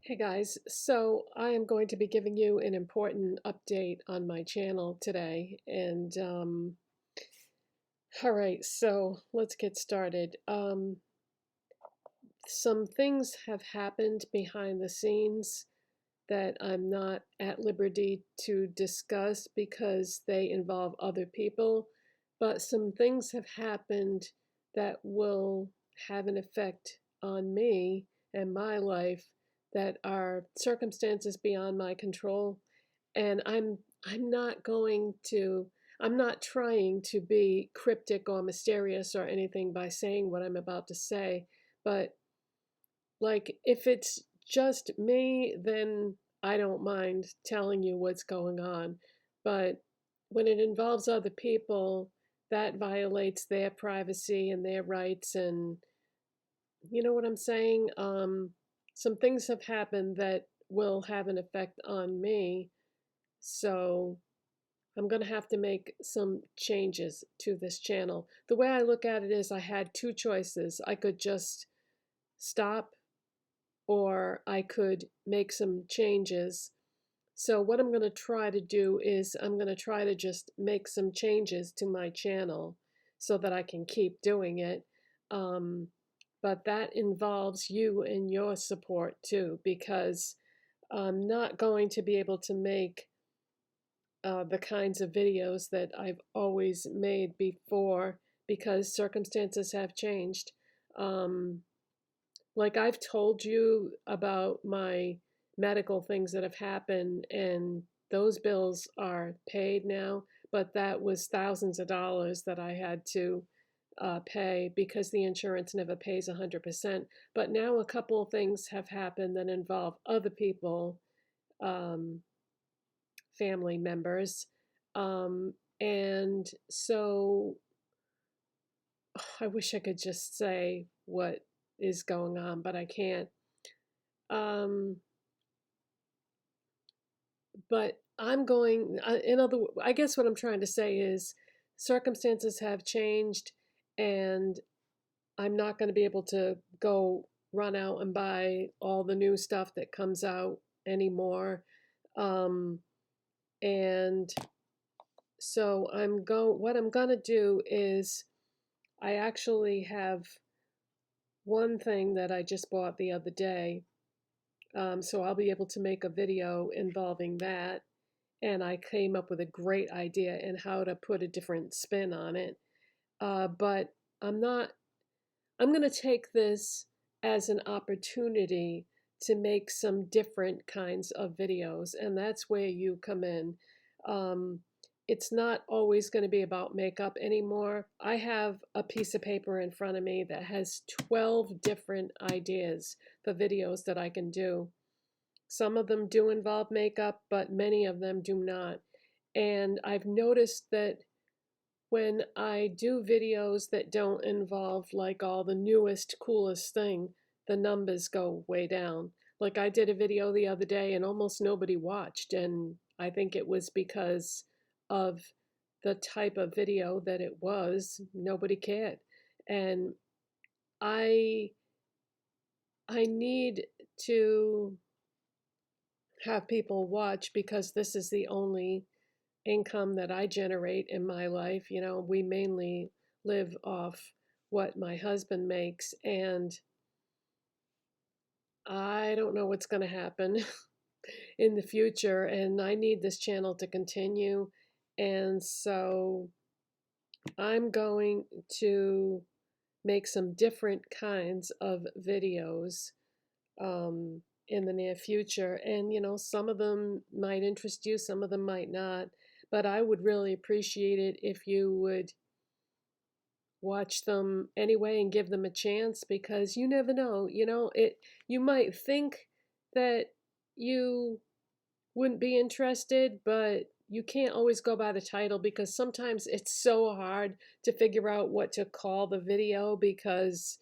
Hey guys, so I am going to be giving you an important update on my channel today. All right, so let's get started. Some things have happened behind the scenes that I'm not at liberty to discuss because they involve other people, but some things have happened that will have an effect on me and my life that are circumstances beyond my control. And I'm not going to I'm not trying to be cryptic or mysterious or anything by saying what I'm about to say, but like, if it's just me, then I don't mind telling you what's going on. But when it involves other people, that violates their privacy and their rights. And you know what I'm saying? Some things have happened that will have an effect on me. So I'm going to have to make some changes to this channel. The way I look at it is I had two choices. I could just stop or I could make some changes. So what I'm going to try to do is I'm going to try to just make some changes to my channel so that I can keep doing it. But that involves you and your support too, because I'm not going to be able to make the kinds of videos that I've always made before because circumstances have changed. Um, like I've told you about my medical things that have happened, and those bills are paid now, but that was thousands of dollars that I had to pay because the insurance never pays 100%. But now a couple of things have happened that involve other people, um, family members. And so I wish I could just say what is going on, but I can't. Um, but I'm going, I guess what I'm trying to say is circumstances have changed and I'm not going to be able to go run out and buy all the new stuff that comes out anymore. Um, and so what I'm going to do is I actually have one thing that I just bought the other day. So I'll be able to make a video involving that. And I came up with a great idea in how to put a different spin on it. But I'm not, I'm going to take this as an opportunity to make some different kinds of videos, and that's where you come in. Um, it's not always going to be about makeup anymore. I have a piece of paper in front of me that has 12 different ideas for videos that I can do. Some of them do involve makeup, but many of them do not. And I've noticed that when I do videos that don't involve like all the newest, coolest thing, the numbers go way down. Like I did a video the other day and almost nobody watched, and I think it was because of the type of video that it was. Nobody cared. And I I need to have people watch because this is the only income that I generate in my life. You know, we mainly live off what my husband makes, and I don't know what's going to happen in the future, and I need this channel to continue. And so I'm going to make some different kinds of videos in the near future. And, you know, some of them might interest you, some of them might not. But I would really appreciate it if you would watch them anyway and give them a chance because you never know. You know, you might think that you wouldn't be interested, but you can't always go by the title because sometimes it's so hard to figure out what to call the video because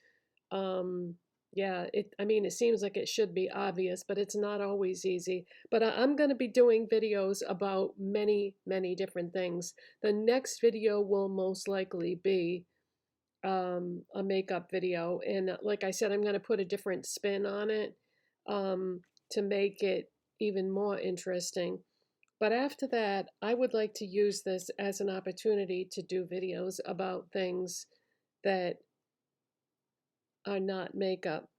yeah, I mean, it seems like it should be obvious, but it's not always easy. But I'm going to be doing videos about many, many different things. The next video will most likely be a makeup video. And like I said, I'm going to put a different spin on it. to make it even more interesting. But after that, I would like to use this as an opportunity to do videos about things that are not makeup.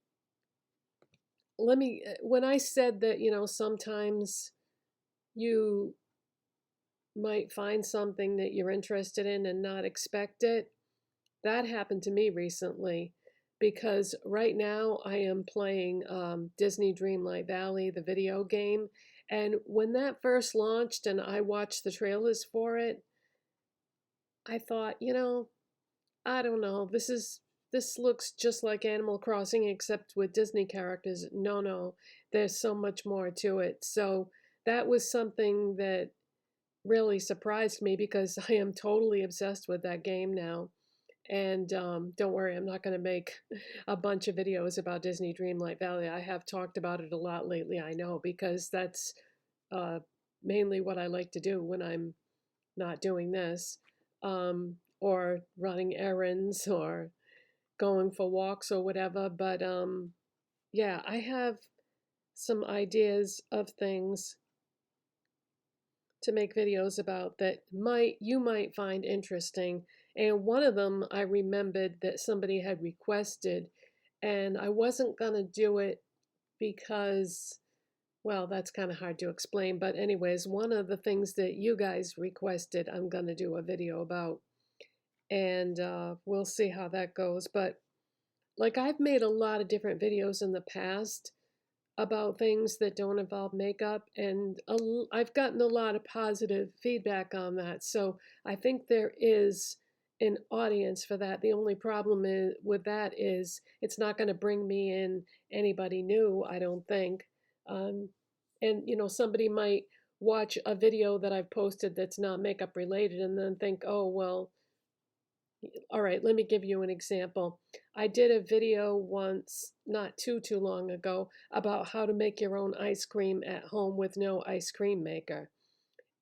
When I said that, sometimes you might find something that you're interested in and not expect it, that happened to me recently because right now I am playing Disney Dreamlight Valley, the video game. And when that first launched and I watched the trailers for it, I thought, I don't know, this looks just like Animal Crossing except with Disney characters. No, there's so much more to it. So that was something that really surprised me because I am totally obsessed with that game now. And don't worry, I'm not going to make a bunch of videos about Disney Dreamlight Valley. I have talked about it a lot lately, I know, because that's uh, mainly what I like to do when I'm not doing this, or running errands or going for walks or whatever. But yeah, I have some ideas of things to make videos about that you might find interesting. And one of them I remembered that somebody had requested, and I wasn't gonna do it because, well, that's kind of hard to explain. But anyways, one of the things that you guys requested, I'm gonna do a video about, and we'll see how that goes. But like I've made a lot of different videos in the past about things that don't involve makeup, and I've gotten a lot of positive feedback on that. So I think there is an audience for that. The only problem with that is it's not going to bring me in anybody new, I don't think. And somebody might watch a video that I've posted that's not makeup related and then think, oh, well, all right, let me give you an example. I did a video once, not too long ago, about how to make your own ice cream at home with no ice cream maker.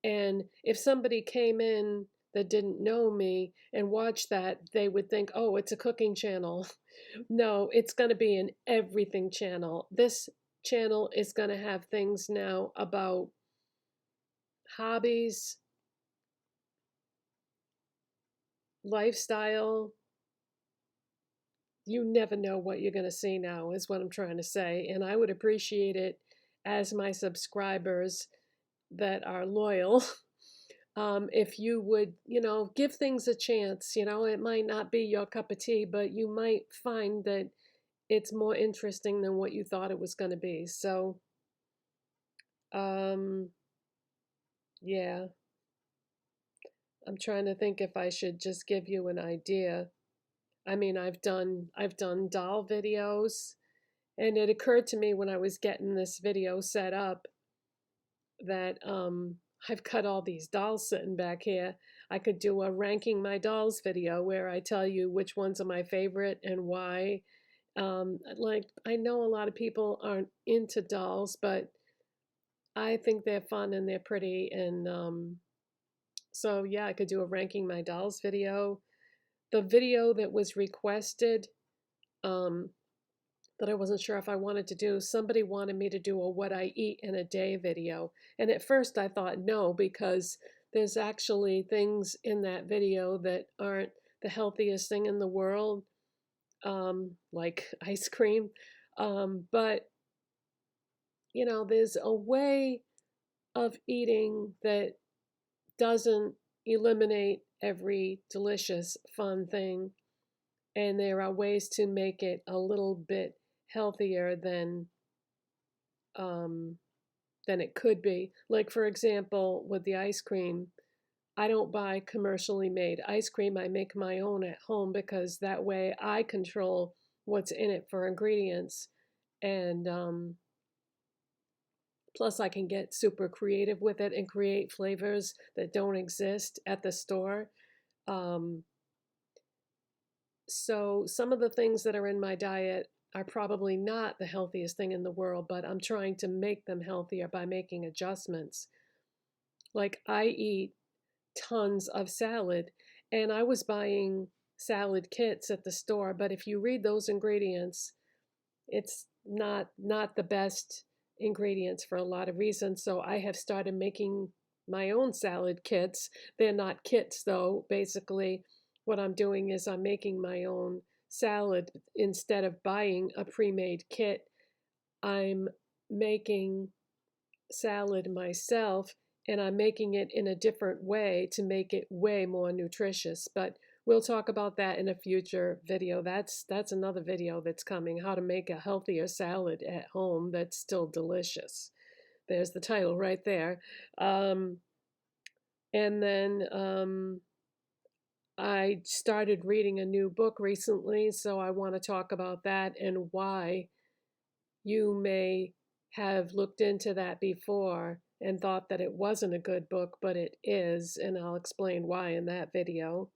And if somebody came in that didn't know me and watched that, they would think, oh, it's a cooking channel. No, it's going to be an everything channel. This channel is going to have things now about hobbies, lifestyle. You never know what you're going to see now, is what I'm trying to say. And I would appreciate it as my subscribers that are loyal. If you would, give things a chance. It might not be your cup of tea, but you might find that it's more interesting than what you thought it was going to be. So, um, yeah, I'm trying to think if I should just give you an idea. I mean, I've done doll videos. And it occurred to me when I was getting this video set up that I've got all these dolls sitting back here. I could do a ranking my dolls video where I tell you which ones are my favorite and why. Like, I know a lot of people aren't into dolls, but I think they're fun and they're pretty. And so, yeah, I could do a ranking my dolls video. The video that was requested, um, that I wasn't sure if I wanted to do. Somebody wanted me to do a what I eat in a day video. And at first I thought no, because there's actually things in that video that aren't the healthiest thing in the world, like ice cream. But, there's a way of eating that doesn't eliminate every delicious, fun thing. And there are ways to make it a little bit healthier um, than it could be. Like, for example, with the ice cream, I don't buy commercially made ice cream. I make my own at home because that way I control what's in it for ingredients. And plus, I can get super creative with it and create flavors that don't exist at the store. Um, so, some of the things that are in my diet are probably not the healthiest thing in the world, but I'm trying to make them healthier by making adjustments. Like, I eat tons of salad, and I was buying salad kits at the store, but if you read those ingredients, it's not the best ingredients for a lot of reasons. So I have started making my own salad kits. They're not kits though. Basically, what I'm doing is I'm making my own salad instead of buying a pre-made kit. I'm making salad myself, and I'm making it in a different way to make it way more nutritious. But we'll talk about that in a future video. That's another video that's coming, how to make a healthier salad at home that's still delicious. There's the title right there. And then I started reading a new book recently, so I want to talk about that and why you may have looked into that before and thought that it wasn't a good book, but it is, and I'll explain why in that video.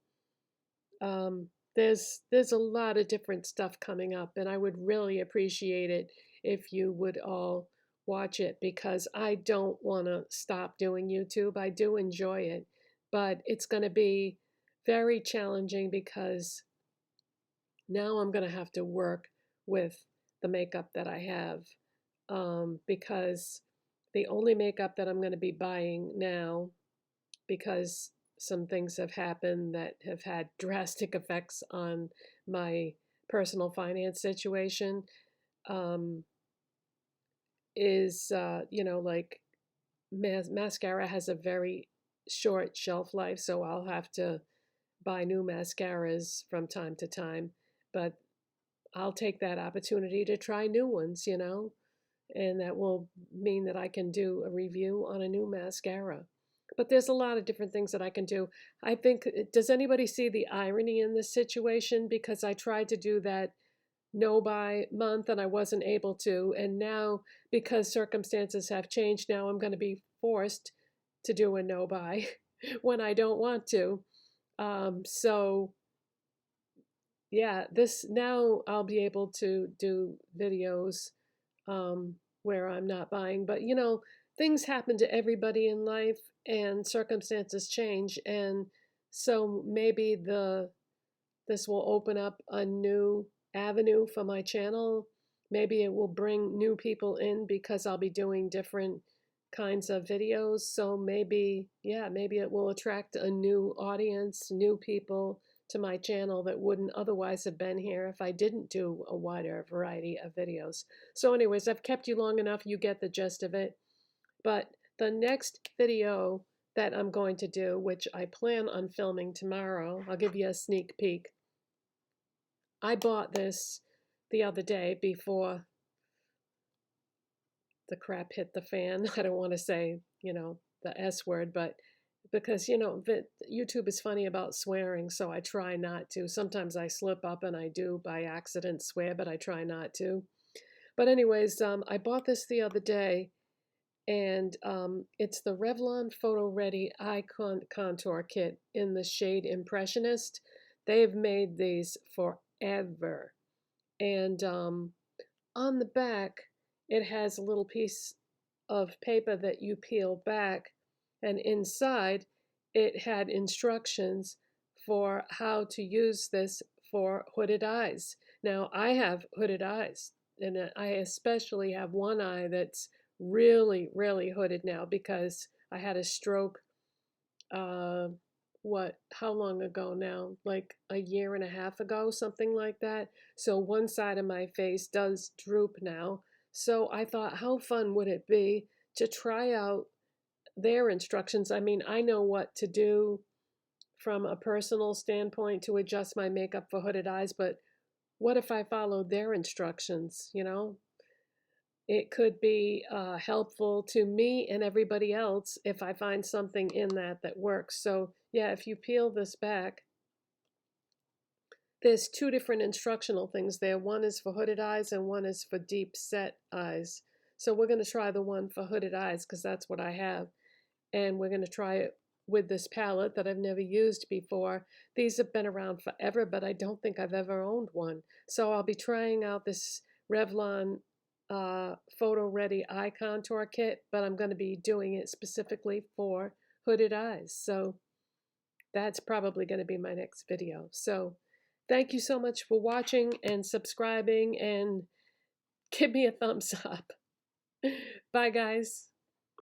There's a lot of different stuff coming up, and I would really appreciate it if you would all watch it, because I don't want to stop doing YouTube. I do enjoy it, but it's going to be very challenging because now I'm going to have to work with the makeup that I have, because the only makeup that I'm going to be buying now, because some things have happened that have had drastic effects on my personal finance situation, um, is, like mascara has a very short shelf life, so I'll have to buy new mascaras from time to time. But I'll take that opportunity to try new ones, and that will mean that I can do a review on a new mascara. But there's a lot of different things that I can do. I think, does anybody see the irony in this situation? Because I tried to do that no buy month and I wasn't able to. And now, because circumstances have changed, now I'm going to be forced to do a no buy when I don't want to. So yeah, this now I'll be able to do videos where I'm not buying. But things happen to everybody in life and circumstances change. And so maybe this will open up a new avenue for my channel. Maybe it will bring new people in because I'll be doing different kinds of videos. So maybe, yeah, maybe it will attract a new audience, new people to my channel that wouldn't otherwise have been here if I didn't do a wider variety of videos. So anyways, I've kept you long enough. You get the gist of it. But the next video that I'm going to do, which I plan on filming tomorrow, I'll give you a sneak peek. I bought this the other day before the crap hit the fan. I don't want to say, the S word, but because, YouTube is funny about swearing, so I try not to. Sometimes I slip up and I do by accident swear, but I try not to. But anyways, I bought this the other day, and it's the Revlon Photo Ready Eye Contour Kit in the shade Impressionist. They've made these forever. And on the back, it has a little piece of paper that you peel back, and inside it had instructions for how to use this for hooded eyes. Now, I have hooded eyes, and I especially have one eye that's really, really hooded now because I had a stroke, how long ago now? Like a year and a half ago, something like that. So one side of my face does droop now. So I thought, how fun would it be to try out their instructions? I mean, I know what to do from a personal standpoint to adjust my makeup for hooded eyes, but what if I followed their instructions, It could be helpful to me and everybody else if I find something in that works. So yeah, if you peel this back, there's two different instructional things there. One is for hooded eyes and one is for deep set eyes. So we're going to try the one for hooded eyes because that's what I have. And we're going to try it with this palette that I've never used before. These have been around forever, but I don't think I've ever owned one. So I'll be trying out this Revlon Photo Ready Eye Contour Kit, but I'm going to be doing it specifically for hooded eyes. So that's probably going to be my next video. So thank you so much for watching and subscribing, and give me a thumbs up. Bye, guys.